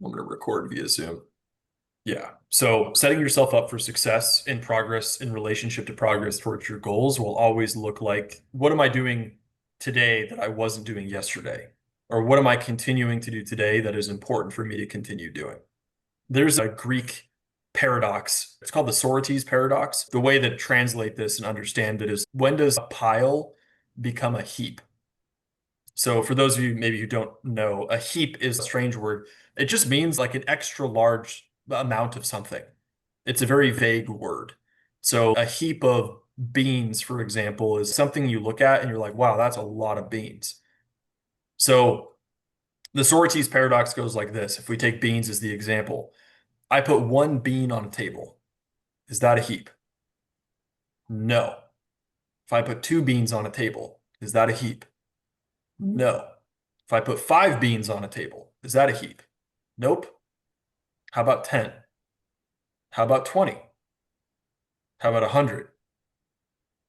I'm going to record via Zoom. Yeah. So setting yourself up for success in progress in relationship to progress towards your goals will always look like, what am I doing today that I wasn't doing yesterday? Or what am I continuing to do today that is important for me to continue doing? There's a Greek paradox. It's called the Socrates paradox. The way that translate this and understand it is, when does a pile become a heap? So for those of you maybe who don't know, a heap is a strange word. It just means like an extra large amount of something. It's a very vague word. So a heap of beans, for example, is something you look at and you're like, wow, that's a lot of beans. So the Socrates paradox goes like this. If we take beans as the example, I put one bean on a table. Is that a heap? No. If I put two beans on a table, is that a heap? No. If I put five beans on a table, is that a heap? Nope. How about 10? How about 20? How about 100?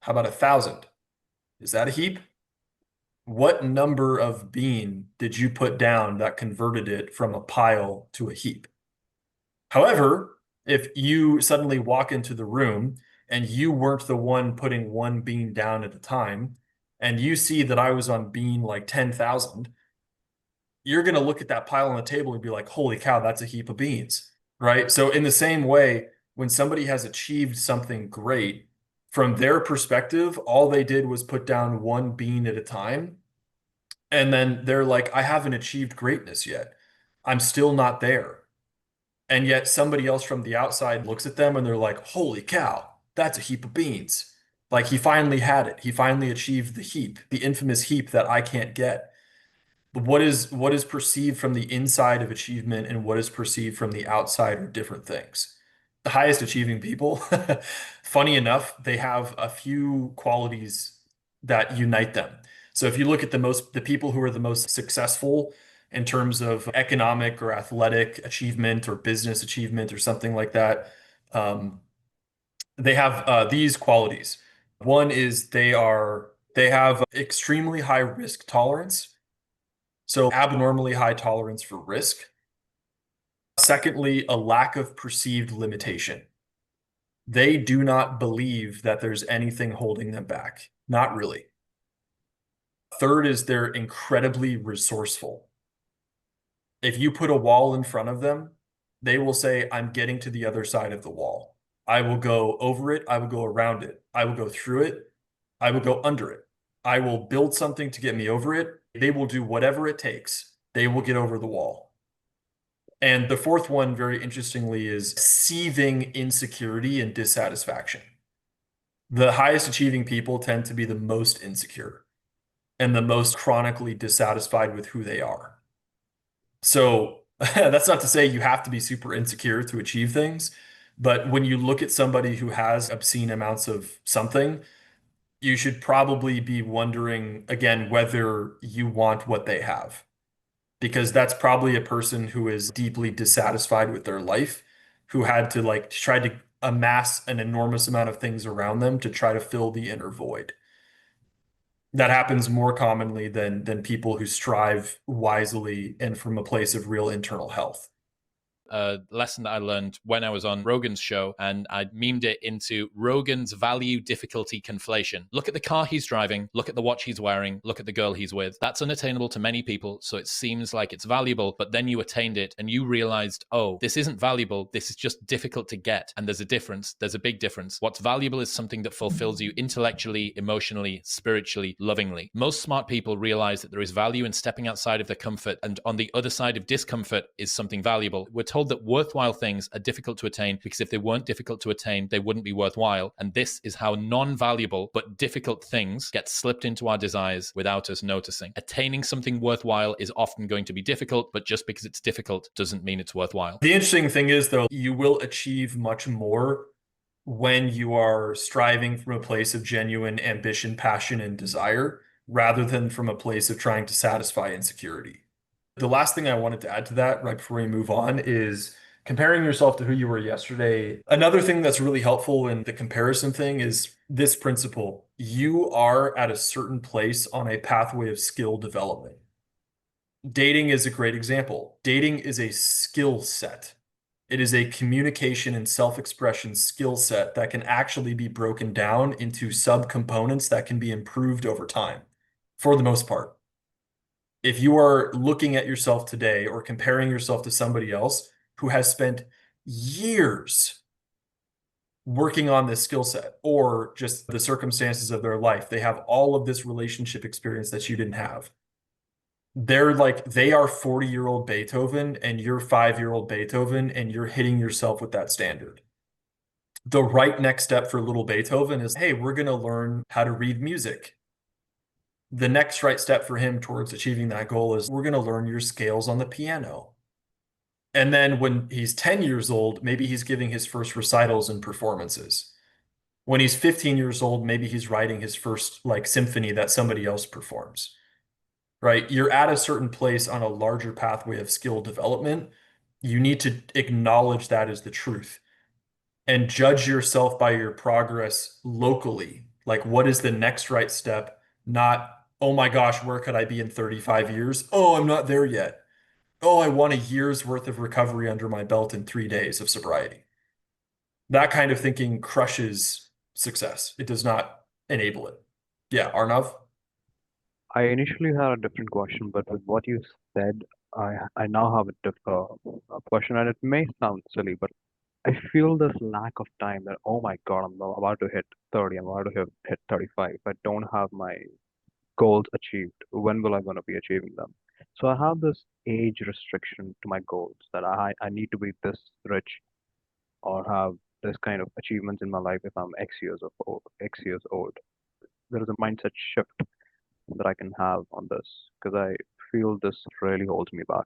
How about 1,000? Is that a heap? What number of bean did you put down that converted it from a pile to a heap? However, if you suddenly walk into the room and you weren't the one putting one bean down at a time, and you see that I was on bean like 10,000, you're going to look at that pile on the table and be like, holy cow, that's a heap of beans, right? So, in the same way, when somebody has achieved something great, from their perspective, all they did was put down one bean at a time. And then they're like, I haven't achieved greatness yet. I'm still not there. And yet somebody else from the outside looks at them and they're like, holy cow, that's a heap of beans. Like he finally had it. He finally achieved the heap, the infamous heap that I can't get. What is perceived from the inside of achievement and what is perceived from the outside are different things. The highest achieving people, funny enough, they have a few qualities that unite them. So if you look at the people who are the most successful in terms of economic or athletic achievement or business achievement or something like that, um, they have these qualities. One is they have extremely high risk tolerance, so abnormally high tolerance for risk. Secondly, a lack of perceived limitation. They do not believe that there's anything holding them back. Not really. Third is they're incredibly resourceful. If you put a wall in front of them, they will say, I'm getting to the other side of the wall. I will go over it. I will go around it. I will go through it. I will go under it. I will build something to get me over it. They will do whatever it takes. They will get over the wall. And the fourth one, very interestingly, is seething insecurity and dissatisfaction. The highest achieving people tend to be the most insecure and the most chronically dissatisfied with who they are. So that's not to say you have to be super insecure to achieve things, but when you look at somebody who has obscene amounts of something, you should probably be wondering again whether you want what they have, because that's probably a person who is deeply dissatisfied with their life, who had to like try to amass an enormous amount of things around them to try to fill the inner void. That happens more commonly than people who strive wisely and from a place of real internal health. A lesson that I learned when I was on Rogan's show, and I memed it into Rogan's value difficulty conflation. Look at the car he's driving, look at the watch he's wearing, look at the girl he's with. That's unattainable to many people, so it seems like it's valuable, but then you attained it and you realized, oh, this isn't valuable, this is just difficult to get. And there's a difference, there's a big difference. What's valuable is something that fulfills you intellectually, emotionally, spiritually, lovingly. Most smart people realize that there is value in stepping outside of their comfort, and on the other side of discomfort is something valuable. We're told that worthwhile things are difficult to attain because if they weren't difficult to attain, they wouldn't be worthwhile. And this is how non-valuable but difficult things get slipped into our desires without us noticing. Attaining something worthwhile is often going to be difficult, but just because it's difficult doesn't mean it's worthwhile. The interesting thing is, though, you will achieve much more when you are striving from a place of genuine ambition, passion, and desire, rather than from a place of trying to satisfy insecurity. The last thing I wanted to add to that, right before we move on, is comparing yourself to who you were yesterday. Another thing that's really helpful in the comparison thing is this principle. You are at a certain place on a pathway of skill development. Dating is a great example. Dating is a skill set. It is a communication and self-expression skill set that can actually be broken down into subcomponents that can be improved over time, for the most part. If you are looking at yourself today or comparing yourself to somebody else who has spent years working on this skill set or just the circumstances of their life, they have all of this relationship experience that you didn't have. They're like, they are 40-year-old Beethoven and you're 5-year-old Beethoven, and you're hitting yourself with that standard. The right next step for little Beethoven is, hey, we're going to learn how to read music. The next right step for him towards achieving that goal is, we're going to learn your scales on the piano. And then when he's 10 years old, maybe he's giving his first recitals and performances. When he's 15 years old, maybe he's writing his first like symphony that somebody else performs, right? You're at a certain place on a larger pathway of skill development. You need to acknowledge that as the truth and judge yourself by your progress locally. Like, what is the next right step? Not, oh my gosh, where could I be in 35 years? Oh, I'm not there yet. Oh, I want a year's worth of recovery under my belt in 3 days of sobriety. That kind of thinking crushes success. It does not enable it. Yeah, Arnav? I initially had a different question, but with what you said, I now have a question, and it may sound silly, but I feel this lack of time that, oh my God, I'm about to hit 30, I'm about to hit 35. If I don't have my goals achieved, when will I going to be achieving them? So I have this age restriction to my goals that I need to be this rich or have this kind of achievements in my life if I'm X years old. There is a mindset shift that I can have on this because I feel this really holds me back.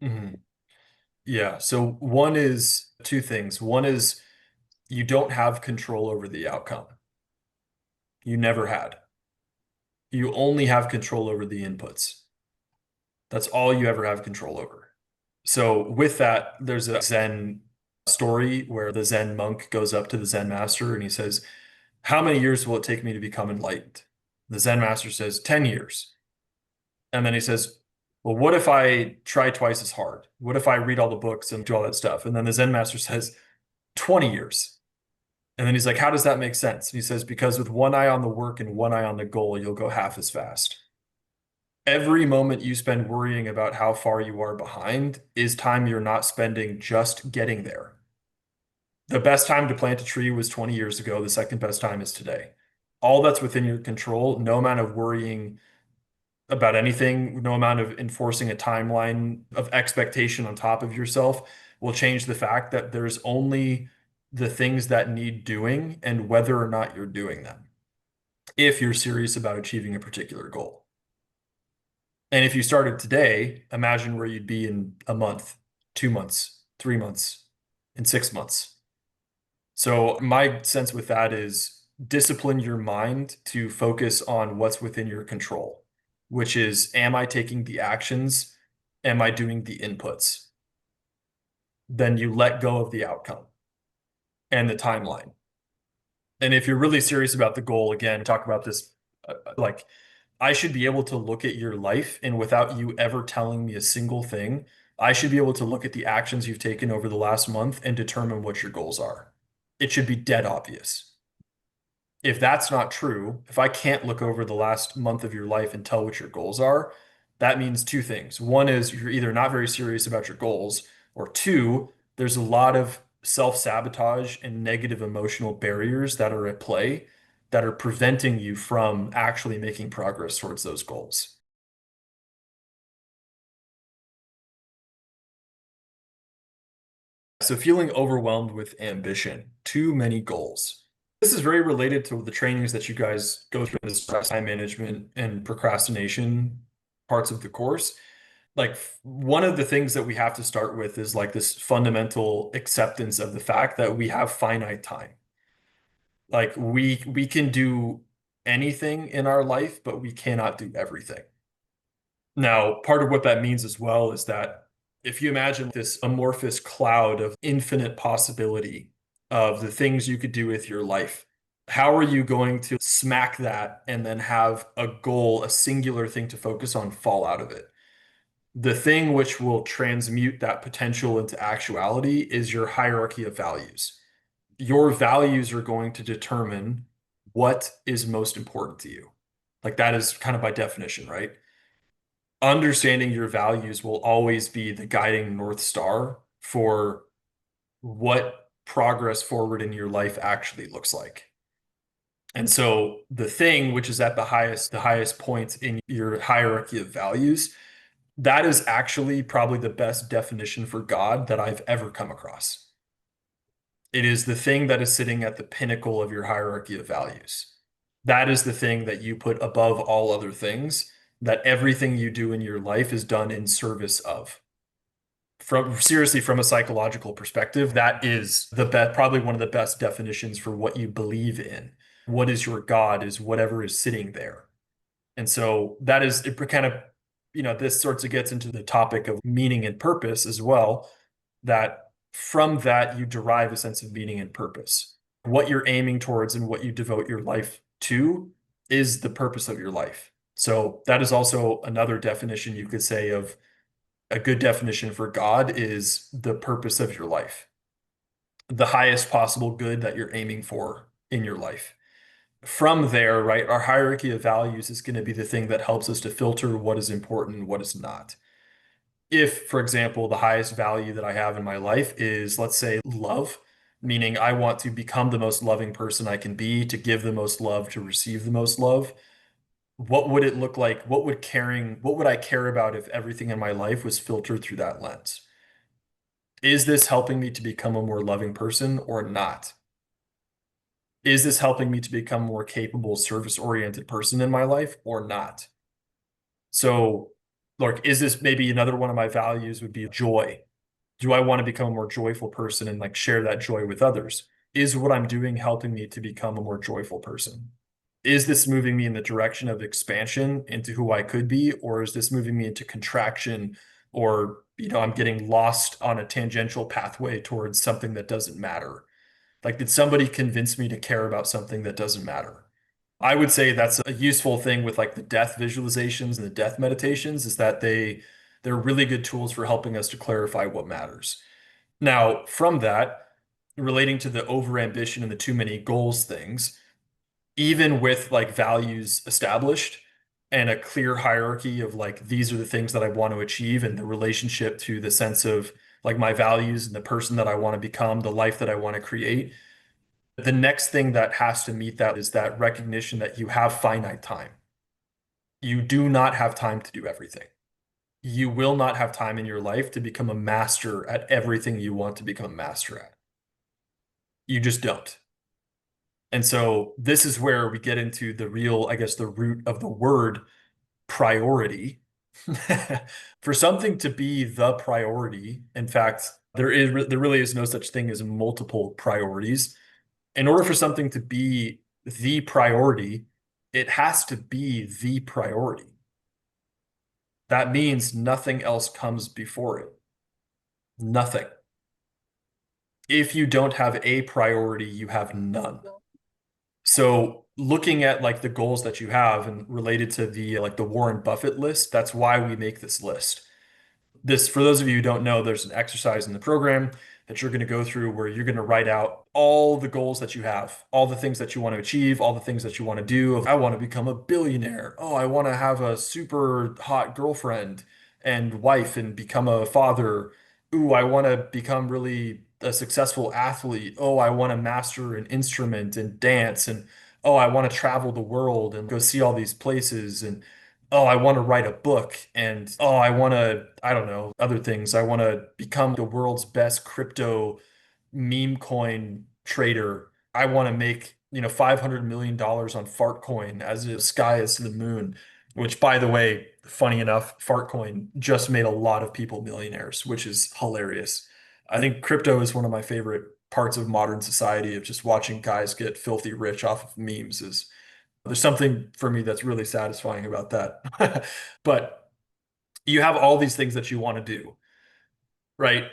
Mhm. Yeah. So one is two things. One is you don't have control over the outcome. You never had. You only have control over the inputs. That's all you ever have control over. So with that, there's a Zen story where the Zen monk goes up to the Zen master and he says, how many years will it take me to become enlightened? The Zen master says, 10 years. And then he says, well, what if I try twice as hard? What if I read all the books and do all that stuff? And then the Zen master says, 20 years. And then he's like, how does that make sense? And he says, because with one eye on the work and one eye on the goal, you'll go half as fast. Every moment you spend worrying about how far you are behind is time you're not spending just getting there. The best time to plant a tree was 20 years ago. The second best time is today. All that's within your control, no amount of worrying about anything, no amount of enforcing a timeline of expectation on top of yourself will change the fact that there's only the things that need doing and whether or not you're doing them, if you're serious about achieving a particular goal. And if you started today, imagine where you'd be in a month, 2 months, 3 months, in 6 months. So my sense with that is discipline your mind to focus on what's within your control, which is, am I taking the actions? Am I doing the inputs? Then you let go of the outcome and the timeline. And if you're really serious about the goal, again, talk about this, like I should be able to look at your life and without you ever telling me a single thing, I should be able to look at the actions you've taken over the last month and determine what your goals are. It should be dead obvious. If that's not true, if I can't look over the last month of your life and tell what your goals are, that means two things. One is you're either not very serious about your goals, or two, there's a lot of self-sabotage and negative emotional barriers that are at play that are preventing you from actually making progress towards those goals. So feeling overwhelmed with ambition, too many goals. This is very related to the trainings that you guys go through in this time management and procrastination parts of the course. Like one of the things that we have to start with is like this fundamental acceptance of the fact that we have finite time. Like we can do anything in our life, but we cannot do everything. Now, part of what that means as well is that if you imagine this amorphous cloud of infinite possibility of the things you could do with your life, how are you going to smack that and then have a goal, a singular thing to focus on fall out of it? The thing which will transmute that potential into actuality is your hierarchy of values. Your values are going to determine what is most important to you. Like that is kind of by definition, right? Understanding your values will always be the guiding North Star for what progress forward in your life actually looks like. And so the thing which is at the highest point in your hierarchy of values, that is actually probably the best definition for God that I've ever come across. It is the thing that is sitting at the pinnacle of your hierarchy of values. That is the thing that you put above all other things, that everything you do in your life is done in service of. From a psychological perspective, that is the best, probably one of the best definitions for what you believe in. What is your God is whatever is sitting there. And so that is it kind of, this sorts of gets into the topic of meaning and purpose as well, that from that you derive a sense of meaning and purpose. What you're aiming towards and what you devote your life to is the purpose of your life. So that is also another definition you could say of a good definition for God is the purpose of your life, the highest possible good that you're aiming for in your life. From there, right, our hierarchy of values is going to be the thing that helps us to filter what is important and what is not. If, for example, the highest value that I have in my life is, let's say, love, meaning I want to become the most loving person I can be, to give the most love, to receive the most love, what would it look like? What would I care about if everything in my life was filtered through that lens? Is this helping me to become a more loving person or not? Is this helping me to become a more capable, service-oriented person in my life or not? So, look, is this maybe another one of my values would be joy? Do I want to become a more joyful person and like share that joy with others? Is what I'm doing helping me to become a more joyful person? Is this moving me in the direction of expansion into who I could be, or is this moving me into contraction, or I'm getting lost on a tangential pathway towards something that doesn't matter? Like, did somebody convince me to care about something that doesn't matter? I would say that's a useful thing with like the death visualizations and the death meditations is that they're really good tools for helping us to clarify what matters. Now, from that, relating to the overambition and the too many goals things, even with like values established and a clear hierarchy of like these are the things that I want to achieve and the relationship to the sense of like my values and the person that I want to become, the life that I want to create. The next thing that has to meet that is that recognition that you have finite time. You do not have time to do everything. You will not have time in your life to become a master at everything you want to become a master at. You just don't. And so this is where we get into the real, I guess, the root of the word priority. For something to be the priority, in fact, there really is no such thing as multiple priorities. In order for something to be the priority, it has to be the priority. That means nothing else comes before it. Nothing. If you don't have a priority, you have none. So looking at like the goals that you have and related to the like the Warren Buffett list, that's why we make this list. This, for those of you who don't know, there's an exercise in the program that you're going to go through where you're going to write out all the goals that you have, all the things that you want to achieve, all the things that you want to do. I want to become a billionaire. Oh, I want to have a super hot girlfriend and wife and become a father. Ooh, I want to become really a successful athlete. Oh, I want to master an instrument and dance. And oh, I want to travel the world and go see all these places. And oh, I want to write a book and oh, I want to, I don't know, other things. I want to become the world's best crypto meme coin trader. I want to make, $500 million dollars on Fartcoin as the sky is to the moon, which by the way, funny enough, Fartcoin just made a lot of people millionaires, which is hilarious. I think crypto is one of my favorite parts of modern society of just watching guys get filthy rich off of memes is there's something for me that's really satisfying about that. But you have all these things that you want to do, right?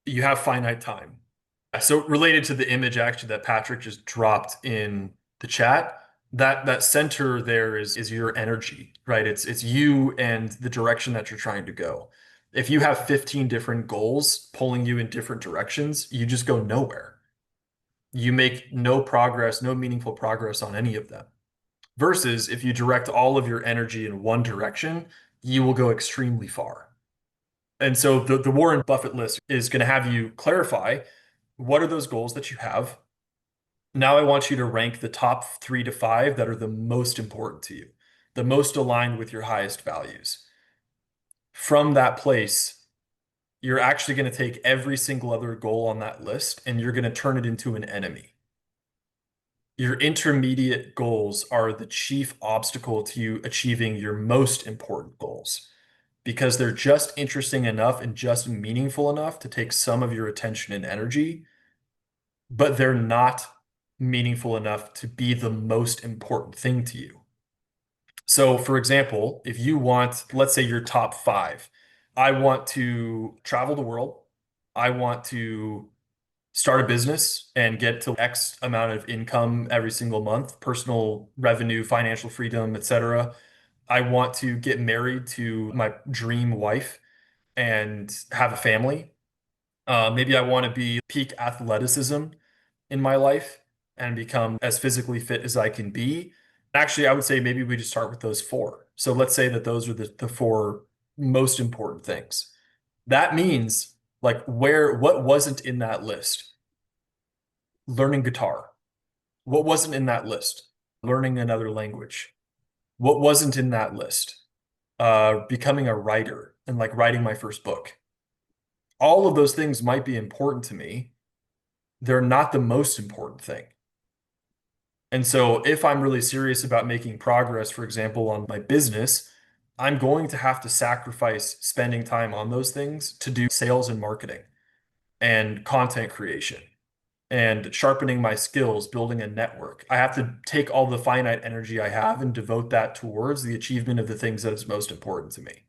You have finite time. So related to the image actually that Patrick just dropped in the chat, that center there is your energy, right? It's you and the direction that you're trying to go. If you have 15 different goals pulling you in different directions, you just go nowhere. You make no progress, no meaningful progress on any of them. Versus if you direct all of your energy in one direction, you will go extremely far. And so the Warren Buffett list is going to have you clarify what are those goals that you have. Now I want you to rank the top 3 to 5 that are the most important to you, the most aligned with your highest values. From that place, you're actually going to take every single other goal on that list and you're going to turn it into an enemy. Your intermediate goals are the chief obstacle to you achieving your most important goals because they're just interesting enough and just meaningful enough to take some of your attention and energy, but they're not meaningful enough to be the most important thing to you. So, for example, if you want, let's say your top 5, I want to travel the world. I want to start a business and get to X amount of income every single month, personal revenue, financial freedom, etc. I want to get married to my dream wife and have a family. Maybe I want to be peak athleticism in my life and become as physically fit as I can be. Actually, I would say maybe we just start with those 4. So let's say that those are the 4 most important things. That means like what wasn't in that list? Learning guitar. What wasn't in that list? Learning another language. What wasn't in that list? Becoming a writer and like writing my first book. All of those things might be important to me. They're not the most important thing. And so if I'm really serious about making progress, for example, on my business, I'm going to have to sacrifice spending time on those things to do sales and marketing and content creation and sharpening my skills, building a network. I have to take all the finite energy I have and devote that towards the achievement of the things that is most important to me.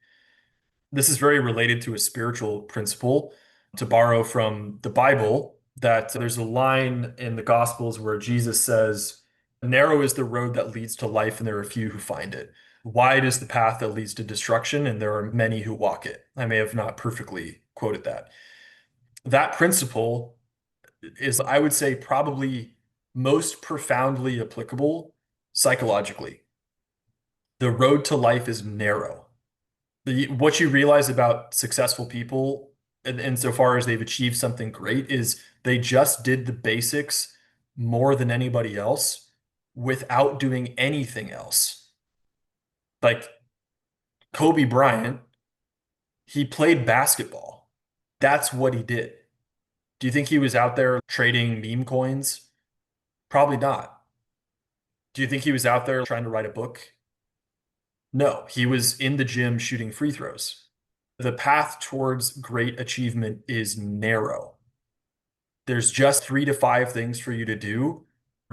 This is very related to a spiritual principle to borrow from the Bible that there's a line in the Gospels where Jesus says, narrow is the road that leads to life, and there are few who find it. Wide is the path that leads to destruction, and there are many who walk it. I may have not perfectly quoted that. That principle is, I would say, probably most profoundly applicable psychologically. The road to life is narrow. What you realize about successful people, insofar as they've achieved something great, is they just did the basics more than anybody else without doing anything else. Like Kobe Bryant, he played basketball. That's what he did. Do you think he was out there trading meme coins? Probably not. Do you think he was out there trying to write a book? No, he was in the gym shooting free throws. The path towards great achievement is narrow. There's just 3 to 5 things for you to do.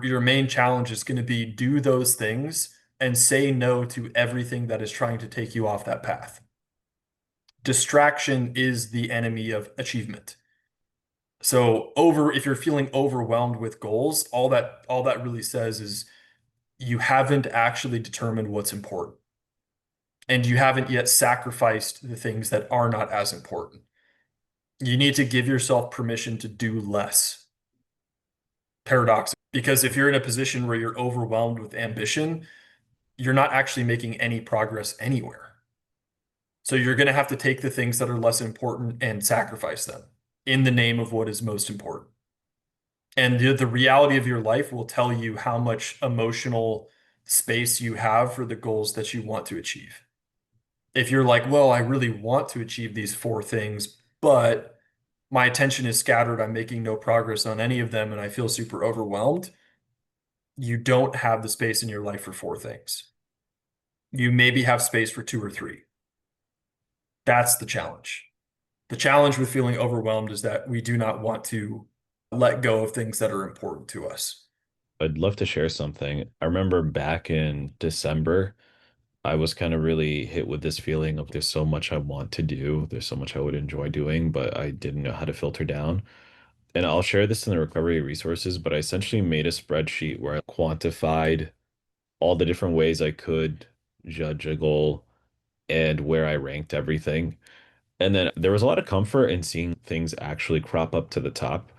Your main challenge is going to be do those things and say no to everything that is trying to take you off that path. Distraction is the enemy of achievement. So if you're feeling overwhelmed with goals, all that really says is you haven't actually determined what's important. And you haven't yet sacrificed the things that are not as important. You need to give yourself permission to do less. Paradox. Because if you're in a position where you're overwhelmed with ambition, you're not actually making any progress anywhere. So you're going to have to take the things that are less important and sacrifice them in the name of what is most important. And the reality of your life will tell you how much emotional space you have for the goals that you want to achieve. If you're like, well, I really want to achieve these 4 things, but my attention is scattered, I'm making no progress on any of them, and I feel super overwhelmed, you don't have the space in your life for 4 things. You maybe have space for 2 or 3. That's the challenge. The challenge with feeling overwhelmed is that we do not want to let go of things that are important to us. I'd love to share something. I remember back in December, I was kind of really hit with this feeling of there's so much I want to do, there's so much I would enjoy doing, but I didn't know how to filter down. And I'll share this in the recovery resources, but I essentially made a spreadsheet where I quantified all the different ways I could judge a goal and where I ranked everything. And then there was a lot of comfort in seeing things actually crop up to the top.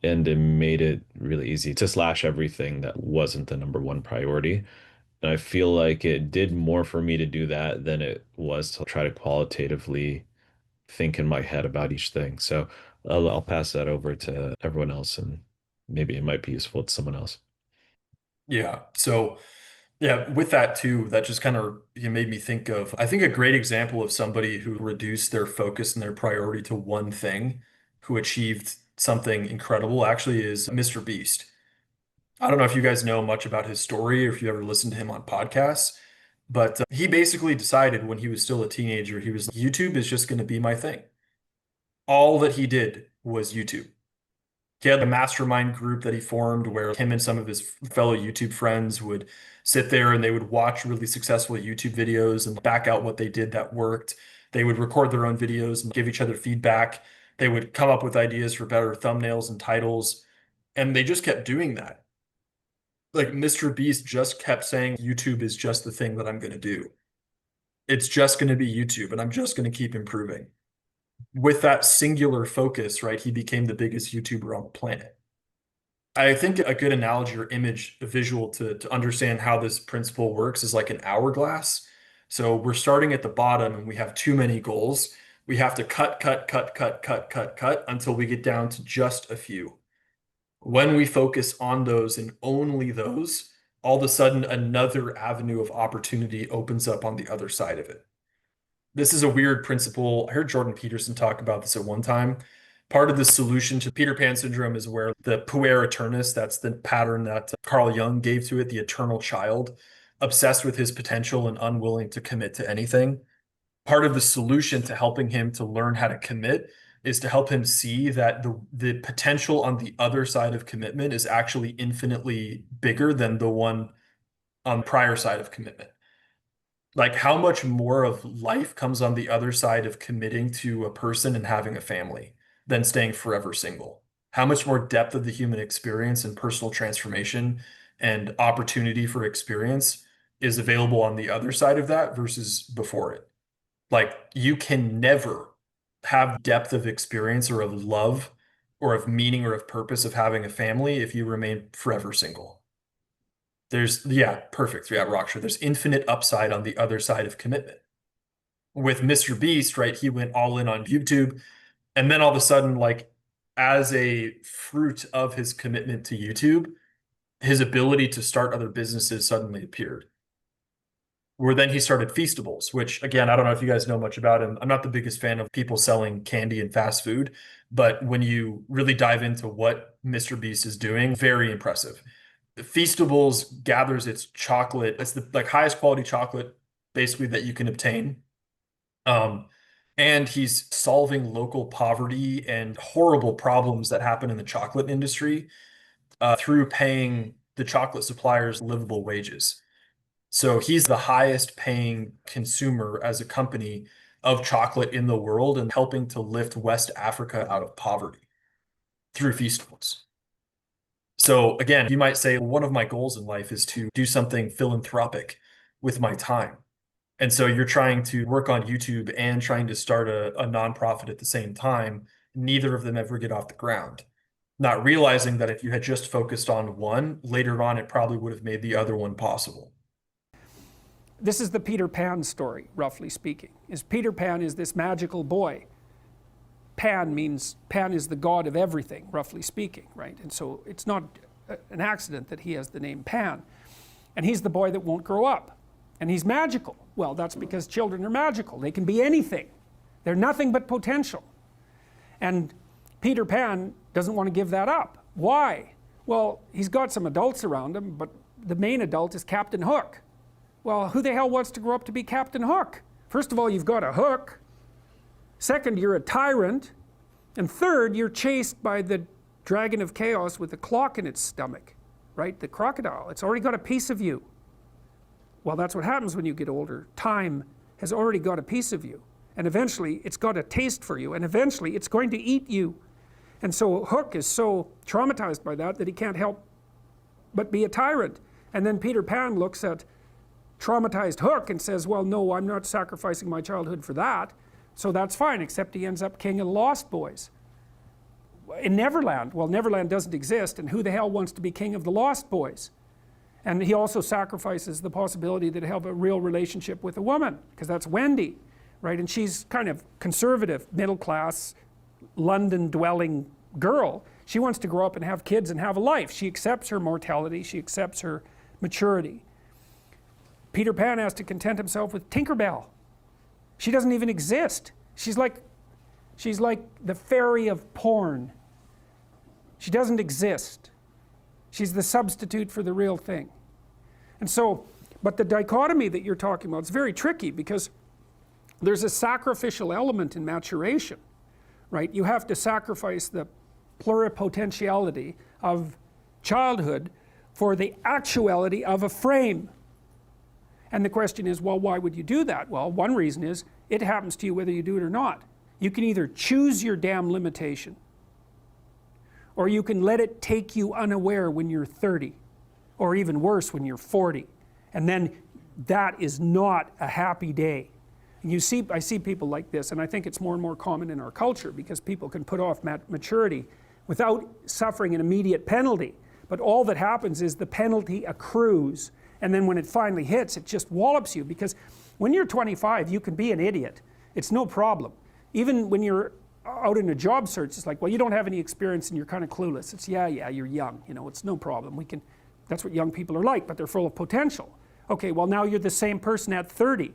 And it made it really easy to slash everything that wasn't the number one priority. And I feel like it did more for me to do that than it was to try to qualitatively think in my head about each thing. So I'll pass that over to everyone else, and maybe it might be useful to someone else. Yeah. So, yeah, with that too, that just kind of made me think of, I think a great example of somebody who reduced their focus and their priority to one thing, who achieved something incredible actually is Mr. Beast. I don't know if you guys know much about his story or if you ever listened to him on podcasts, but he basically decided when he was still a teenager, he was like, YouTube is just going to be my thing. All that he did was YouTube. He had a mastermind group that he formed where him and some of his fellow YouTube friends would sit there and they would watch really successful YouTube videos and back out what they did that worked. They would record their own videos and give each other feedback. They would come up with ideas for better thumbnails and titles. And they just kept doing that. Like Mr. Beast just kept saying, YouTube is just the thing that I'm going to do. It's just going to be YouTube and I'm just going to keep improving. With that singular focus, right, he became the biggest YouTuber on the planet. I think a good analogy or image, a visual to understand how this principle works is like an hourglass. So we're starting at the bottom and we have too many goals. We have to cut until we get down to just a few. When we focus on those and only those, all of a sudden another avenue of opportunity opens up on the other side of it. This is a weird principle. I heard Jordan Peterson talk about this at one time. Part of the solution to Peter Pan syndrome is where the puer aeternus, that's the pattern that Carl Jung gave to it, the eternal child, obsessed with his potential and unwilling to commit to anything. Part of the solution to helping him to learn how to commit is to help him see that the potential on the other side of commitment is actually infinitely bigger than the one on the prior side of commitment. Like how much more of life comes on the other side of committing to a person and having a family than staying forever single? How much more depth of the human experience and personal transformation and opportunity for experience is available on the other side of that versus before it? Like you can never have depth of experience or of love or of meaning or of purpose of having a family if you remain forever single. There's, yeah, perfect. Yeah, Rocksha. There's infinite upside on the other side of commitment. With Mr. Beast, right, he went all in on YouTube. And then all of a sudden, like, as a fruit of his commitment to YouTube, his ability to start other businesses suddenly appeared. Where then he started Feastables, which again, I don't know if you guys know much about him. I'm not the biggest fan of people selling candy and fast food, but when you really dive into what Mr. Beast is doing, very impressive. Feastables gathers its chocolate. It's the like highest quality chocolate basically that you can obtain. Um, and he's solving local poverty and horrible problems that happen in the chocolate industry through paying the chocolate suppliers livable wages. So he's the highest paying consumer as a company of chocolate in the world and helping to lift West Africa out of poverty through Feastables. So again, you might say, one of my goals in life is to do something philanthropic with my time. And so you're trying to work on YouTube and trying to start a nonprofit at the same time. Neither of them ever get off the ground. Not realizing that if you had just focused on one, later on, it probably would have made the other one possible. This is the Peter Pan story, roughly speaking. Peter Pan is this magical boy. Pan is the god of everything, roughly speaking, right? And so it's not an accident that he has the name Pan. And he's the boy that won't grow up. And he's magical. Well, that's because children are magical. They can be anything. They're nothing but potential. And Peter Pan doesn't want to give that up. Why? Well, he's got some adults around him, but the main adult is Captain Hook. Well, who the hell wants to grow up to be Captain Hook? First of all, you've got a hook. Second, you're a tyrant. And third, you're chased by the dragon of chaos with a clock in its stomach, right? The crocodile. It's already got a piece of you. Well, that's what happens when you get older. Time has already got a piece of you. And eventually, it's got a taste for you. And eventually, it's going to eat you. And so Hook is so traumatized by that he can't help but be a tyrant. And then Peter Pan looks at traumatized Hook and says, well, no, I'm not sacrificing my childhood for that. So that's fine, except he ends up king of the Lost Boys. In Neverland, well, Neverland doesn't exist, and who the hell wants to be king of the Lost Boys? And he also sacrifices the possibility that he'll have a real relationship with a woman, because that's Wendy, right? And she's kind of conservative, middle class, London dwelling girl. She wants to grow up and have kids and have a life. She accepts her mortality, she accepts her maturity. Peter Pan has to content himself with Tinkerbell. She doesn't even exist. She's like the fairy of porn. She doesn't exist. She's the substitute for the real thing. And so, but the dichotomy that you're talking about is very tricky, because there's a sacrificial element in maturation, right? You have to sacrifice the pluripotentiality of childhood for the actuality of a frame. And the question is, well, why would you do that? Well, one reason is it happens to you whether you do it or not. You can either choose your damn limitation, or you can let it take you unaware when you're 30, or even worse, when you're 40. And then that is not a happy day. And I see people like this, and I think it's more and more common in our culture, because people can put off maturity without suffering an immediate penalty. But all that happens is the penalty accrues, and then when it finally hits, it just wallops you. Because when you're 25, you can be an idiot. It's no problem. Even when you're out in a job search, it's like, well, you don't have any experience and you're kind of clueless. It's, yeah, you're young, it's no problem. That's what young people are like, but they're full of potential. Okay, well, now you're the same person at 30.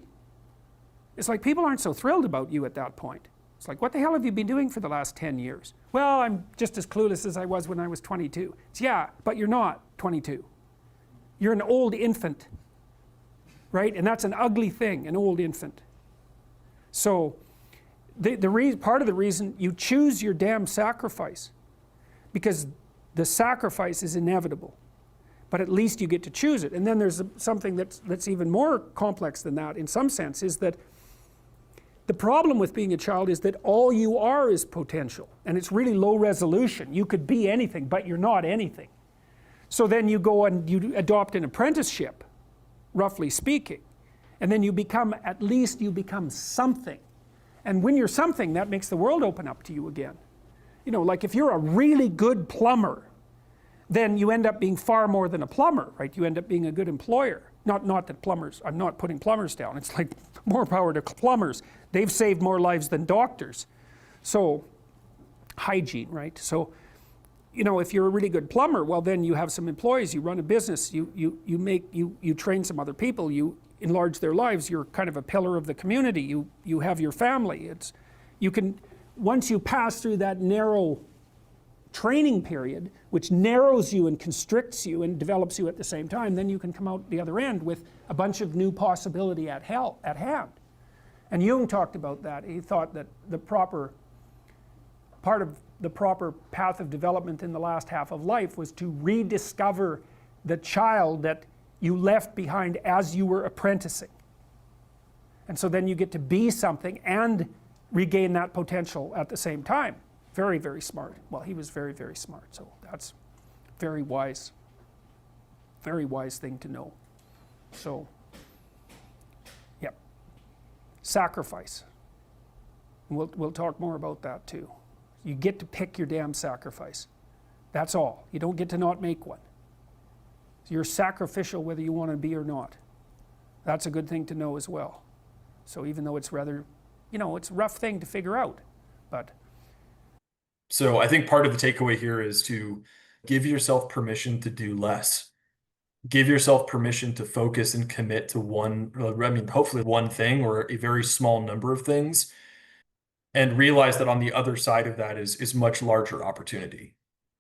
It's like people aren't so thrilled about you at that point. It's like, what the hell have you been doing for the last 10 years? Well, I'm just as clueless as I was when I was 22. It's, yeah, but you're not 22. You're an old infant, right? And that's an ugly thing, an old infant. So part of the reason you choose your damn sacrifice, because the sacrifice is inevitable, but at least you get to choose it. And then there's something that's even more complex than that in some sense, is that the problem with being a child is that all you are is potential, and it's really low resolution. You could be anything, but you're not anything. So then you go and you adopt an apprenticeship, roughly speaking, and then at least you become something. And when you're something, that makes the world open up to you again. Like if you're a really good plumber, then you end up being far more than a plumber, right? You end up being a good employer. Not that plumbers, I'm not putting plumbers down. It's like more power to plumbers. They've saved more lives than doctors. So, hygiene, right? So, if you're a really good plumber, well, then you have some employees, you run a business, you train some other people, you enlarge their lives, you're kind of a pillar of the community, you have your family. Once you pass through that narrow training period, which narrows you and constricts you and develops you at the same time, then you can come out the other end with a bunch of new possibility at hand. And Jung talked about that. He thought that part of the proper path of development in the last half of life was to rediscover the child that you left behind as you were apprenticing. And so then you get to be something and regain that potential at the same time. Very, very smart. Well, he was very, very smart, so that's very wise thing to know. So, yep. Sacrifice. We'll talk more about that too. You get to pick your damn sacrifice. That's all. You don't get to not make one. You're sacrificial whether you want to be or not. That's a good thing to know as well. So even though it's rather, it's a rough thing to figure out, but. So I think part of the takeaway here is to give yourself permission to do less. Give yourself permission to focus and commit to hopefully one thing or a very small number of things, and realize that on the other side of that is much larger opportunity.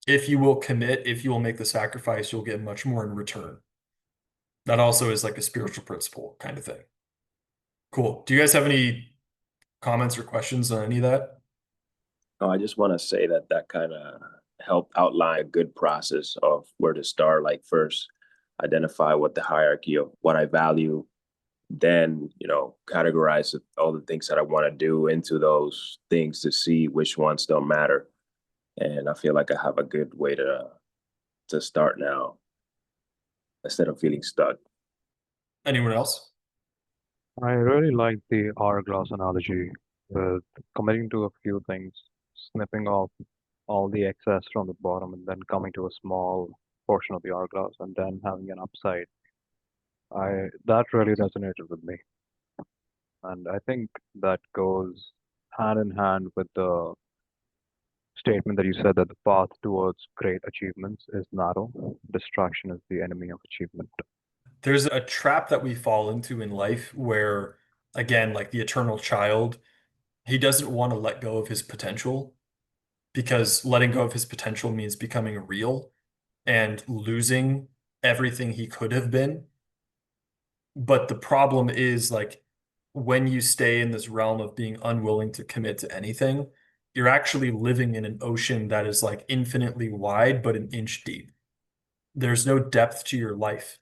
If you will commit, if you will make the sacrifice, you'll get much more in return. That also is like a spiritual principle kind of thing. Cool. Do you guys have any comments or questions on any of that? I just want to say that kind of helped outline a good process of where to start. Like first, identify what the hierarchy of what I value, then, categorize all the things that I want to do into those things to see which ones don't matter. And I feel like I have a good way to start now instead of feeling stuck. Anyone else? I really like the hourglass analogy. with committing to a few things, snipping off all the excess from the bottom, and then coming to a small portion of the hourglass, and then having an upside. I That really resonated with me, and I think that goes hand in hand with the statement that you said that the path towards great achievements is narrow. Distraction is the enemy of achievement. There's a trap that we fall into in life where, again, like the eternal child, he doesn't want to let go of his potential because letting go of his potential means becoming real and losing everything he could have been. But the problem is like when you stay in this realm of being unwilling to commit to anything, you're actually living in an ocean that is like infinitely wide, but an inch deep. There's no depth to your life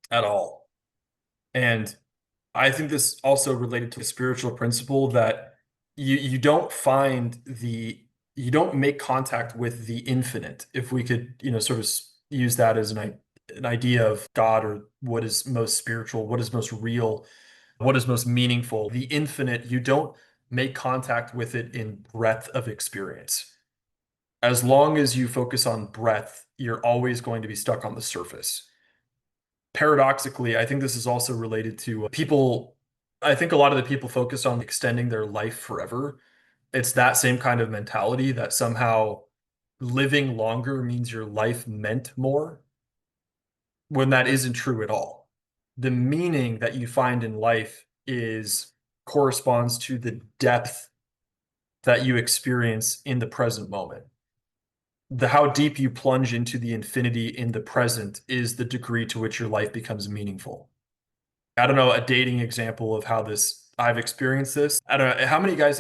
at all. And I think this also related to a spiritual principle that you don't find the you don't make contact with the infinite. If we could, sort of use that as an idea of God or what is most spiritual, what is most real, what is most meaningful. The infinite, you don't make contact with it in breadth of experience. As long as you focus on breadth, you're always going to be stuck on the surface. Paradoxically, I think this is also related to people. I think a lot of the people focus on extending their life forever. It's that same kind of mentality that somehow living longer means your life meant more, when that isn't true at all. The meaning that you find in life is corresponds to the depth that you experience in the present moment. The how deep you plunge into the infinity in the present is the degree to which your life becomes meaningful. I don't know, a dating example of how this I've experienced this. I don't know how many of you guys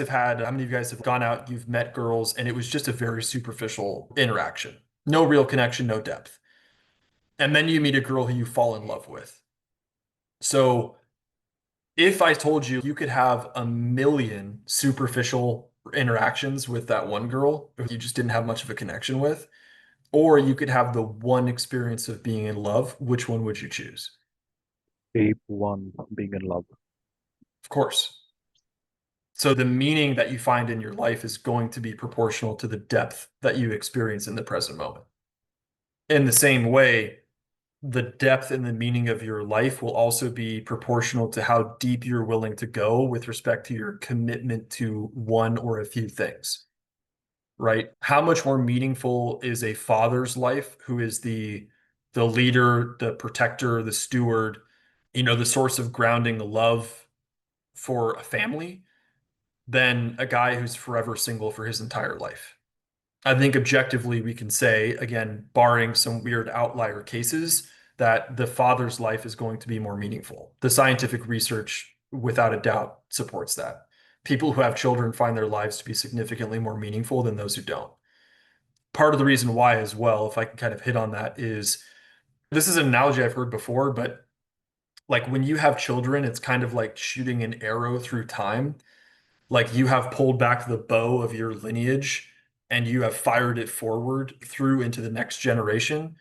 have gone out, you've met girls, and it was just a very superficial interaction. No real connection, no depth. And then you meet a girl who you fall in love with. So if I told you you could have a million superficial interactions with that one girl who you just didn't have much of a connection with, or you could have the one experience of being in love, which one would you choose? Deep one, being in love. Of course. So the meaning that you find in your life is going to be proportional to the depth that you experience in the present moment. In the same way, the depth and the meaning of your life will also be proportional to how deep you're willing to go with respect to your commitment to one or a few things, right? How much more meaningful is a father's life who is the leader, the protector, the steward, the source of grounding love for a family than a guy who's forever single for his entire life? I think objectively we can say, again, barring some weird outlier cases, that the father's life is going to be more meaningful. The scientific research, without a doubt, supports that. People who have children find their lives to be significantly more meaningful than those who don't. Part of the reason why, as well, if I can kind of hit on that, is this is an analogy I've heard before, but like when you have children, it's kind of like shooting an arrow through time. Like you have pulled back the bow of your lineage and you have fired it forward through into the next generation.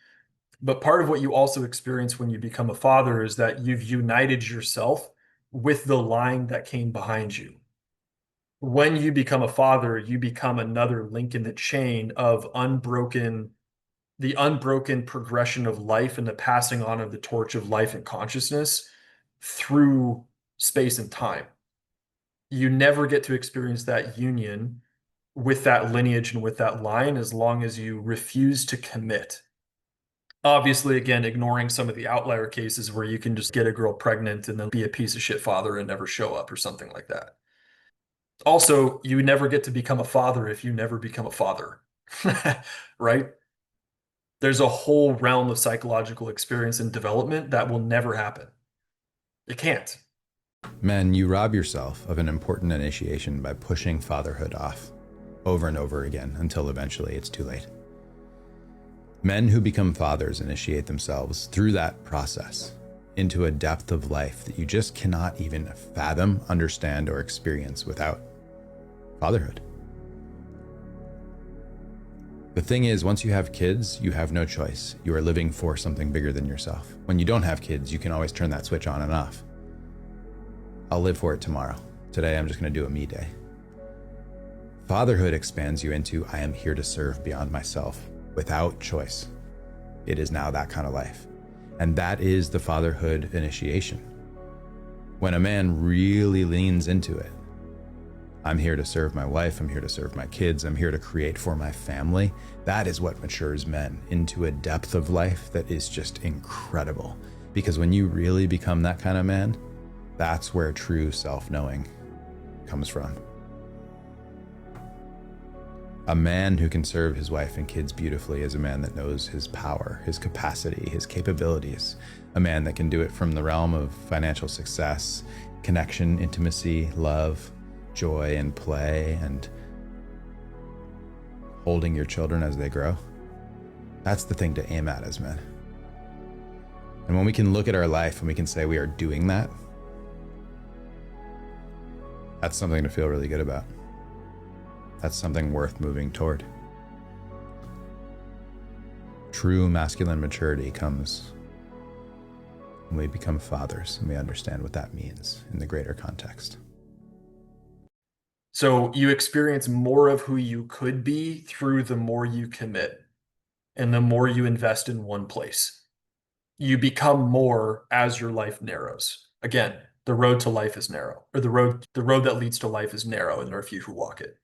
But part of what you also experience when you become a father is that you've united yourself with the line that came behind you. When you become a father, you become another link in the chain of the unbroken progression of life and the passing on of the torch of life and consciousness through space and time. You never get to experience that union with that lineage and with that line as long as you refuse to commit. Obviously, again, ignoring some of the outlier cases where you can just get a girl pregnant and then be a piece of shit father and never show up or something like that. Also, you never get to become a father if you never become a father, right? There's a whole realm of psychological experience and development that will never happen. It can't. Men, you rob yourself of an important initiation by pushing fatherhood off over and over again until eventually it's too late. Men who become fathers initiate themselves through that process into a depth of life that you just cannot even fathom, understand, or experience without fatherhood. The thing is, once you have kids, you have no choice. You are living for something bigger than yourself. When you don't have kids, you can always turn that switch on and off. I'll live for it tomorrow. Today, I'm just going to do a me day. Fatherhood expands you into, I am here to serve beyond myself without choice. It is now that kind of life. And that is the fatherhood initiation. When a man really leans into it, I'm here to serve my wife, I'm here to serve my kids, I'm here to create for my family. That is what matures men into a depth of life that is just incredible. Because when you really become that kind of man, that's where true self-knowing comes from. A man who can serve his wife and kids beautifully is a man that knows his power, his capacity, his capabilities. A man that can do it from the realm of financial success, connection, intimacy, love, joy, and play, and holding your children as they grow. That's the thing to aim at as men. And when we can look at our life and we can say we are doing that, that's something to feel really good about. That's something worth moving toward. True masculine maturity comes when we become fathers and we understand what that means in the greater context. So you experience more of who you could be through the more you commit and the more you invest in one place. You become more as your life narrows. Again, the road to life is narrow, or the road that leads to life is narrow, and there are few who walk it.